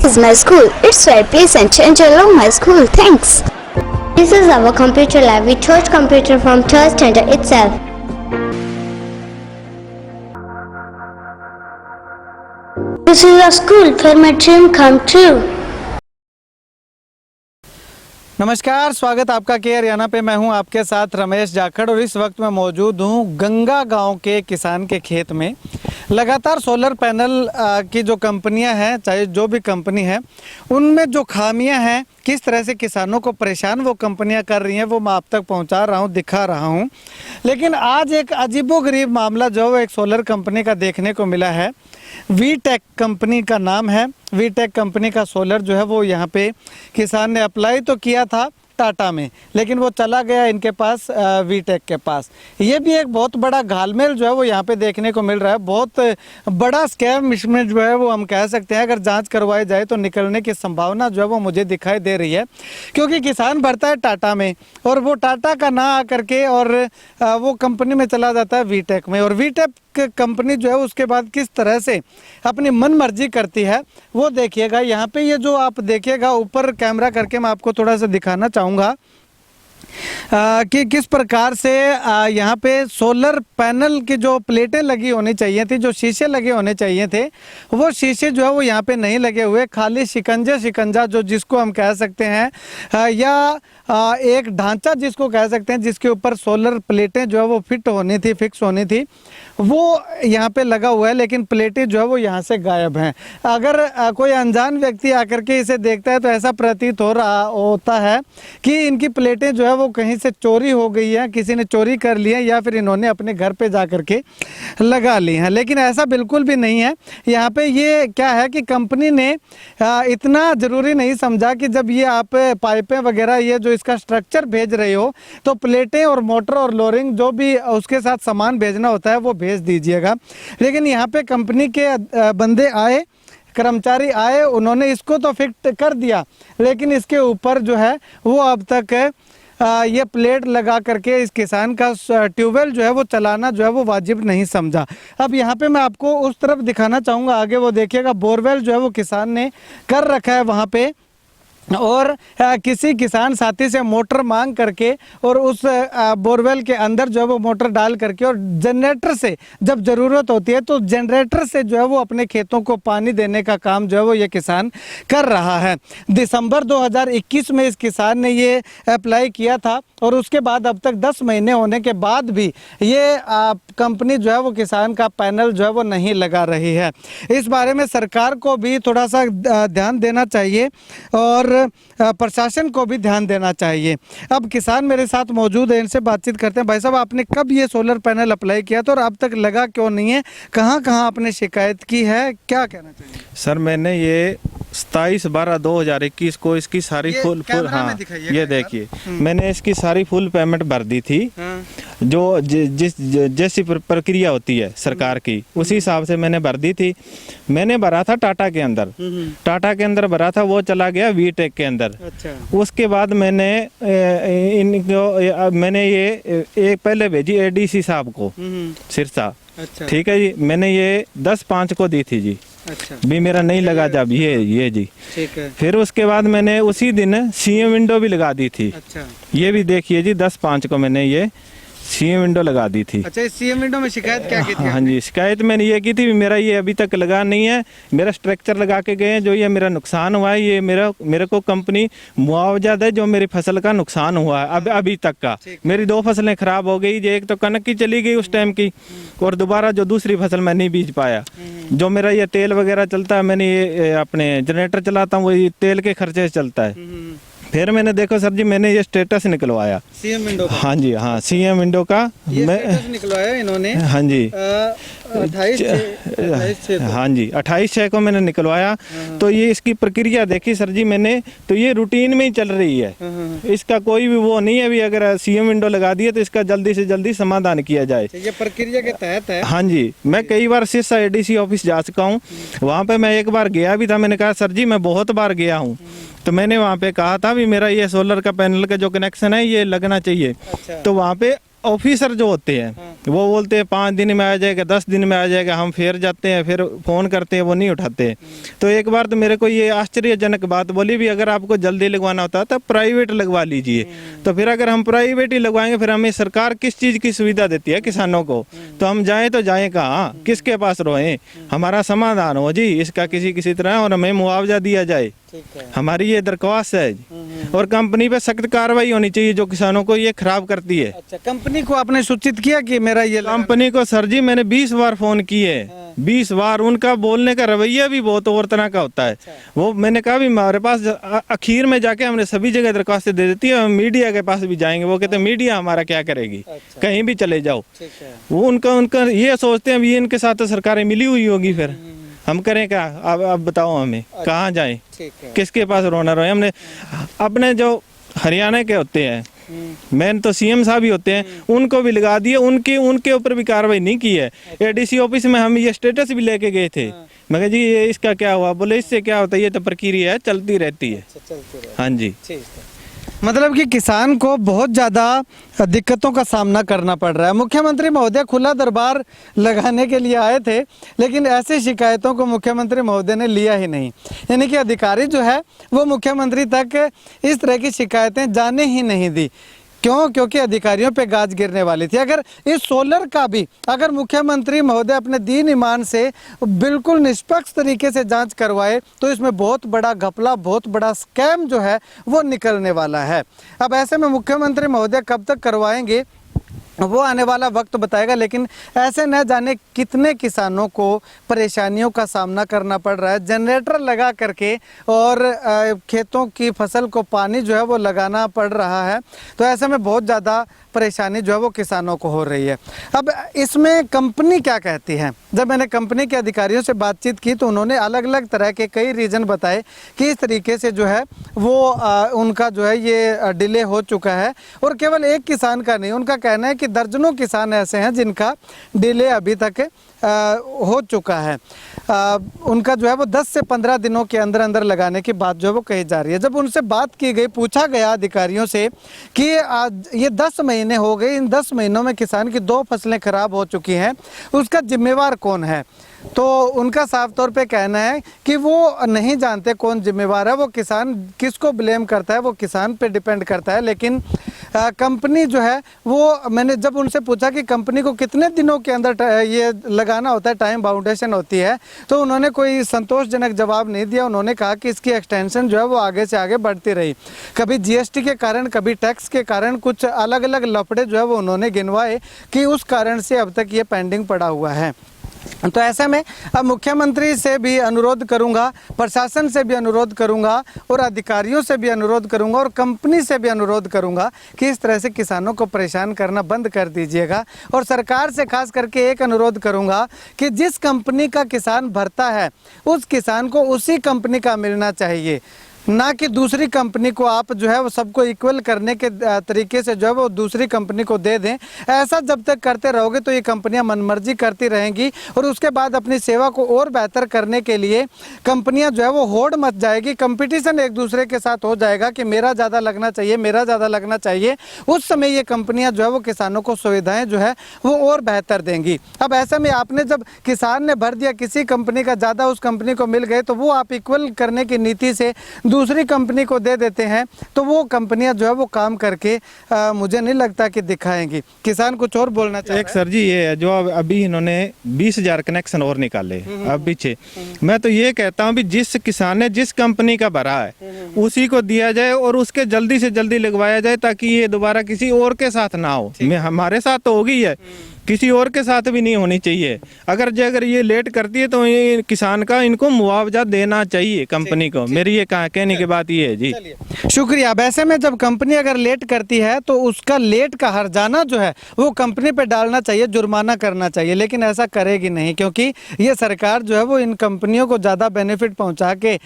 is my school. It's very pleasant and I love my school. Thanks. This is our computer lab. We chose computer from third standard itself. This is a school where my dream come true. नमस्कार, स्वागत आपका के हरियाणा पे। मैं हूं आपके साथ रमेश जाखड़ और इस वक्त मैं मौजूद हूं गंगा गांव के किसान के खेत में। लगातार सोलर पैनल की जो कंपनियां हैं, चाहे जो भी कंपनी है, उनमें जो खामियां हैं, किस तरह से किसानों को परेशान वो कंपनियां कर रही हैं, वो मैं आप तक पहुंचा रहा हूं, दिखा रहा हूं। लेकिन आज एक अजीबोगरीब मामला जो एक सोलर कंपनी का देखने को मिला है। वीटेक कंपनी का नाम है। वीटेक कंपनी का सोलर जो है वो यहाँ पे किसान ने अप्लाई तो किया था टाटा में, लेकिन वो चला गया इनके पास वीटेक के पास। ये भी एक बहुत बड़ा घालमेल जो है वो यहाँ पे देखने को मिल रहा है। बहुत बड़ा स्कैम इसमें जो है वो हम कह सकते हैं, अगर जांच करवाई जाए तो निकलने की संभावना जो है वो मुझे दिखाई दे रही है। क्योंकि किसान भरता है टाटा में और वो टाटा का ना आकर के और वो कंपनी में चला जाता है वीटेक में, और वीटेक कंपनी जो है उसके बाद किस तरह से अपनी मन मर्जी करती है वो देखिएगा। यहाँ पे ये जो आप देखिएगा, ऊपर कैमरा करके मैं आपको थोड़ा सा दिखाना चाहूँगा कि किस प्रकार से यहाँ पे सोलर पैनल की जो प्लेटें लगी होनी चाहिए थी, जो शीशे लगे होने चाहिए थे, वो शीशे जो है वो यहाँ पे नहीं लगे हुए। खाली शिकंजा जो जिसको हम कह सकते हैं या एक ढांचा जिसको कह सकते हैं, जिसके ऊपर सोलर प्लेटें जो है वो फिट होनी थी, फिक्स होनी थी, वो यहाँ पे लगा हुआ है। लेकिन प्लेटें जो है वो यहाँ से गायब हैं। अगर कोई अनजान व्यक्ति आकर के इसे देखता है तो ऐसा प्रतीत होता है कि इनकी प्लेटें जो है वो कहीं से चोरी हो गई है, किसी ने चोरी कर ली है या फिर इन्होंने अपने घर पे जा कर के लगा ली हैं। लेकिन ऐसा बिल्कुल भी नहीं है। यहाँ पे ये क्या है कि कंपनी ने इतना ज़रूरी नहीं समझा कि जब ये आप पाइपें वगैरह ये जो इसका स्ट्रक्चर भेज रहे हो तो प्लेटें और मोटर और लोरिंग जो भी उसके साथ सामान भेजना होता है वो भेज दीजिएगा। लेकिन यहाँ पे कंपनी के बंदे आए, कर्मचारी आए, उन्होंने इसको तो फिट कर दिया, लेकिन इसके ऊपर जो है वो अब तक ये प्लेट लगा करके इस किसान का ट्यूबवेल जो है वो चलाना जो है वो वाजिब नहीं समझा। अब यहाँ पे मैं आपको उस तरफ दिखाना चाहूँगा, आगे वो देखिएगा, बोरवेल जो है वो किसान ने कर रखा है वहाँ पे, और किसी किसान साथी से मोटर मांग करके और उस बोरवेल के अंदर जो है वो मोटर डाल करके और जनरेटर से जब ज़रूरत होती है तो जनरेटर से जो है वो अपने खेतों को पानी देने का काम जो है वो ये किसान कर रहा है। दिसंबर 2021 में इस किसान ने ये अप्लाई किया था और उसके बाद अब तक 10 महीने होने के बाद भी ये कंपनी जो है वो किसान का पैनल जो है वो नहीं लगा रही है। इस बारे में सरकार को भी थोड़ा सा ध्यान देना चाहिए और प्रशासन को भी ध्यान देना चाहिए। अब किसान मेरे साथ मौजूद है, इनसे बातचीत करते हैं। भाई साहब, आपने कब ये सोलर पैनल अप्लाई किया था और अब तक लगा क्यों नहीं है? कहाँ कहाँ आपने शिकायत की है, क्या कहना चाहिए? सर, मैंने ये 27/12/2021 को इसकी सारी फुल हाँ ये देखिए, मैंने इसकी सारी फुल पेमेंट भर दी थी। जो जैसी प्रक्रिया होती है सरकार की उसी हिसाब से मैंने भर दी थी। मैंने भरा था टाटा के अंदर भरा था, वो चला गया वीटेक के अंदर। अच्छा। उसके बाद मैंने ये एक पहले भेजी एडीसी साहब को सिरसा। अच्छा। ठीक है जी, मैंने ये 10/5 को दी थी जी। अच्छा। भी मेरा नहीं लगा जब ये जी। ठीक है। फिर उसके बाद मैंने उसी दिन सीएम विंडो भी लगा दी थी। अच्छा। ये भी देखिए जी, 10/5 को मैंने ये सीएम विंडो लगा दी थी। अच्छा, इस सीएम विंडो में शिकायत क्या की थी? हाँ जी, शिकायत मैंने ये की थी, मेरा ये अभी तक लगा नहीं है। मेरा स्ट्रक्चर लगा के गए हैं, जो ये मेरा नुकसान हुआ है, ये मेरे को कंपनी मुआवजा दे जो मेरी फसल का नुकसान हुआ है अभी तक का। मेरी 2 फसलें खराब हो गई, एक तो कनक की चली गई उस टाइम की, और दोबारा जो दूसरी फसल मैं नहीं बीज पाया। जो मेरा ये तेल वगैरह चलता है, मैंने ये अपने जनरेटर चलाता हूँ, वो तेल के खर्चे से चलता है। फिर मैंने देखो सर जी, मैंने ये स्टेटस निकलवाया सीएम विंडो का। हाँ जी, हाँ, सीएम विंडो का मैं निकलवाया इन्होंने। हाँ जी, 28/6 को मैंने निकलवाया। तो ये इसकी प्रक्रिया देखी सर जी मैंने, तो ये रूटीन में ही चल रही है। इसका कोई भी वो नहीं है भी अगर सीएम विंडो लगा दिए तो इसका जल्दी से जल्दी समाधान किया जाए। ये प्रक्रिया के तहत है। हाँ जी, मैं कई बार सिरसा एडीसी ऑफिस जा चुका हूँ। वहाँ पे मैं एक बार गया भी था। मैंने कहा सर जी, मैं बहुत बार गया हूँ, तो मैंने वहाँ पे कहा था भी मेरा ये सोलर का पैनल का जो कनेक्शन है ये लगना चाहिए। अच्छा। तो वहाँ पे ऑफिसर जो होते हैं वो बोलते हैं 5 दिन में आ जाएगा, 10 दिन में आ जाएगा। हम फिर जाते हैं, फिर फ़ोन करते हैं, वो नहीं उठाते। तो एक बार तो मेरे को ये आश्चर्यजनक बात बोली भी, अगर आपको जल्दी लगवाना होता है तो प्राइवेट लगवा लीजिए। तो फिर अगर हम प्राइवेट ही लगवाएंगे, फिर हमें सरकार किस चीज़ की सुविधा देती है किसानों को? तो हम जाएँ तो जाएँ कहाँ, किसके पास रोएं? हमारा समाधान हो जी इसका किसी तरह, और हमें मुआवजा दिया जाए, हमारी ये दरख्वास्त है जी। और कंपनी पे सख्त कार्रवाई होनी चाहिए जो किसानों को ये खराब करती है। अच्छा, कंपनी को आपने सूचित किया कि मेरा ये कंपनी को सर जी मैंने 20 बार फोन किए, 20 बार। उनका बोलने का रवैया भी बहुत और तरह का होता है। वो मैंने कहा भी हमारे पास आखिर में जाके हमने सभी जगह दरख्वास्तें दे देती है, हम मीडिया के पास भी जाएंगे। वो कहते हैं मीडिया हमारा क्या करेगी, कहीं भी चले जाओ। वो उनका ये सोचते हैं ये इनके साथ तो सरकारें मिली हुई होगी, फिर हम करें क्या? अब बताओ हमें कहाँ जाएं, किसके पास रोना रोए? हमने अपने जो हरियाणा के होते हैं, मेन तो सीएम साहब ही होते हैं, उनको भी लगा दिए, उनके ऊपर भी कार्रवाई नहीं की है। एडीसी ऑफिस में हम ये स्टेटस भी लेके गए थे। मैं कहा जी ये इसका क्या हुआ? बोले इससे क्या होता है, ये तो प्रक्रिया है, चलती रहती है। हाँ जी। मतलब कि किसान को बहुत ज़्यादा दिक्कतों का सामना करना पड़ रहा है। मुख्यमंत्री महोदय खुला दरबार लगाने के लिए आए थे, लेकिन ऐसी शिकायतों को मुख्यमंत्री महोदय ने लिया ही नहीं। यानी कि अधिकारी जो है वो मुख्यमंत्री तक इस तरह की शिकायतें जाने ही नहीं दी। क्यों? क्योंकि अधिकारियों पे गाज गिरने वाली थी। अगर इस सोलर का भी अगर मुख्यमंत्री महोदय अपने दीन ईमान से बिल्कुल निष्पक्ष तरीके से जांच करवाए तो इसमें बहुत बड़ा घपला, बहुत बड़ा स्कैम जो है वो निकलने वाला है। अब ऐसे में मुख्यमंत्री महोदय कब तक करवाएंगे वो आने वाला वक्त बताएगा, लेकिन ऐसे न जाने कितने किसानों को परेशानियों का सामना करना पड़ रहा है। जनरेटर लगा करके और खेतों की फसल को पानी जो है वो लगाना पड़ रहा है। तो ऐसे में बहुत ज़्यादा परेशानी जो है वो किसानों को हो रही है। अब इसमें कंपनी क्या कहती है? जब मैंने कंपनी के अधिकारियों से बातचीत की तो उन्होंने अलग अलग तरह के कई रीज़न बताए कि इस तरीके से जो है वो उनका जो है ये डिले हो चुका है। और केवल एक किसान का नहीं, उनका कहना है कि दर्जनों किसान ऐसे हैं जिनका डिले अभी तक हो चुका है। उनका जो है वो 10 से 15 दिनों के अंदर अंदर लगाने की बात जो है वो कही जा रही है। जब उनसे बात की गई, पूछा गया अधिकारियों से कि ये 10 महीने हो गए, इन 10 महीनों में किसान की 2 फसलें खराब हो चुकी हैं, उसका जिम्मेवार कौन है? तो उनका साफ तौर पे कहना है कि वो नहीं जानते कौन जिम्मेवार है, वो किसान किसको ब्लेम करता है वो किसान पे डिपेंड करता है। लेकिन कंपनी जो है वो, मैंने जब उनसे पूछा कि कंपनी को कितने दिनों के अंदर ये लगाना होता है, टाइम बाउंडेशन होती है, तो उन्होंने कोई संतोषजनक जवाब नहीं दिया। उन्होंने कहा कि इसकी एक्सटेंशन जो है वो आगे से आगे बढ़ती रही। कभी जीएसटी के कारण, कभी टैक्स के कारण, कुछ अलग अलग लफड़े जो है वो उन्होंने गिनवाए कि उस कारण से अब तक ये पेंडिंग पड़ा हुआ है। तो ऐसे में अब मुख्यमंत्री से भी अनुरोध करूंगा, प्रशासन से भी अनुरोध करूंगा और अधिकारियों से भी अनुरोध करूंगा और कंपनी से भी अनुरोध करूंगा कि इस तरह से किसानों को परेशान करना बंद कर दीजिएगा। और सरकार से खास करके एक अनुरोध करूंगा कि जिस कंपनी का किसान भरता है उस किसान को उसी कंपनी का मिलना चाहिए, ना कि दूसरी कंपनी को आप जो है वो सबको इक्वल करने के तरीके से जो है वो दूसरी कंपनी को दे दें। ऐसा जब तक करते रहोगे तो ये कंपनियां मनमर्जी करती रहेंगी और उसके बाद अपनी सेवा को और बेहतर करने के लिए कंपनियां जो है वो होड़ मच जाएगी, कंपटीशन एक दूसरे के साथ हो जाएगा कि मेरा ज़्यादा लगना चाहिए, मेरा ज़्यादा लगना चाहिए। उस समय ये कंपनियाँ जो है वो किसानों को सुविधाएँ जो है वो और बेहतर देंगी। अब ऐसे में आपने जब किसान ने भर दिया, किसी कंपनी का ज़्यादा उस कंपनी को मिल गए, तो वो आप इक्वल करने की नीति से दूसरी कंपनी को दे देते हैं, तो वो कंपनियां जो है वो काम करके मुझे नहीं लगता कि दिखाएंगी। किसान कुछ और बोलना चाहिए? एक सर जी ये है जो अभी इन्होंने 20,000 कनेक्शन और निकाले अब पीछे, मैं तो ये कहता हूँ भी जिस किसान ने जिस कंपनी का भरा है उसी को दिया जाए और उसके जल्दी से जल्दी लगवाया जाए, ताकि ये दोबारा किसी और के साथ ना हो। हमारे साथ तो होगी है, किसी और के साथ भी नहीं होनी चाहिए। अगर ये लेट करती है तो ये किसान का इनको मुआवजा देना चाहिए कंपनी को। मेरी ये कहने की बात ये है जी। शुक्रिया। वैसे में जब कंपनी अगर लेट करती है तो उसका लेट का हर्जाना जो है वो कंपनी पे डालना चाहिए, जुर्माना करना चाहिए, लेकिन ऐसा करेगी नहीं, क्योंकि ये सरकार जो है वो इन कंपनियों को ज़्यादा बेनिफिट पहुंचा के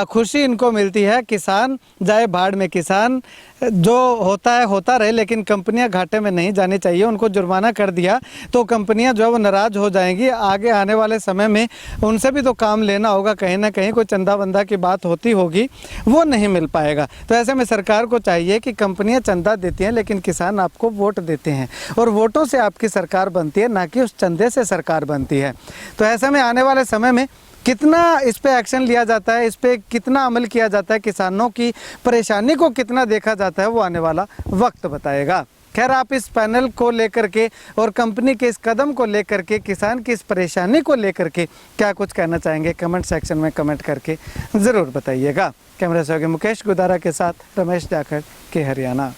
खुशी इनको मिलती है। किसान जाए भाड़ में, किसान जो होता है होता रहे, लेकिन कंपनियां घाटे में नहीं जानी चाहिए। उनको जुर्माना कर दिया तो कंपनियां जो है वो नाराज़ हो जाएंगी। आगे आने वाले समय में उनसे भी तो काम लेना होगा, कहीं ना कहीं कोई चंदा बंदा की बात होती होगी, वो नहीं मिल पाएगा। तो ऐसे में सरकार को चाहिए कि कंपनियां चंदा देती हैं लेकिन किसान आपको वोट देते हैं, और वोटों से आपकी सरकार बनती है, ना कि उस चंदे से सरकार बनती है। तो ऐसे में आने वाले समय में कितना इस पे एक्शन लिया जाता है, इस पे कितना अमल किया जाता है, किसानों की परेशानी को कितना देखा जाता है, वो आने वाला वक्त बताएगा। खैर, आप इस पैनल को लेकर के और कंपनी के इस कदम को लेकर के, किसान की इस परेशानी को लेकर के क्या कुछ कहना चाहेंगे, कमेंट सेक्शन में कमेंट करके ज़रूर बताइएगा। कैमरा सहयोगी मुकेश गुदारा के साथ रमेश जाखड़ के हरियाणा।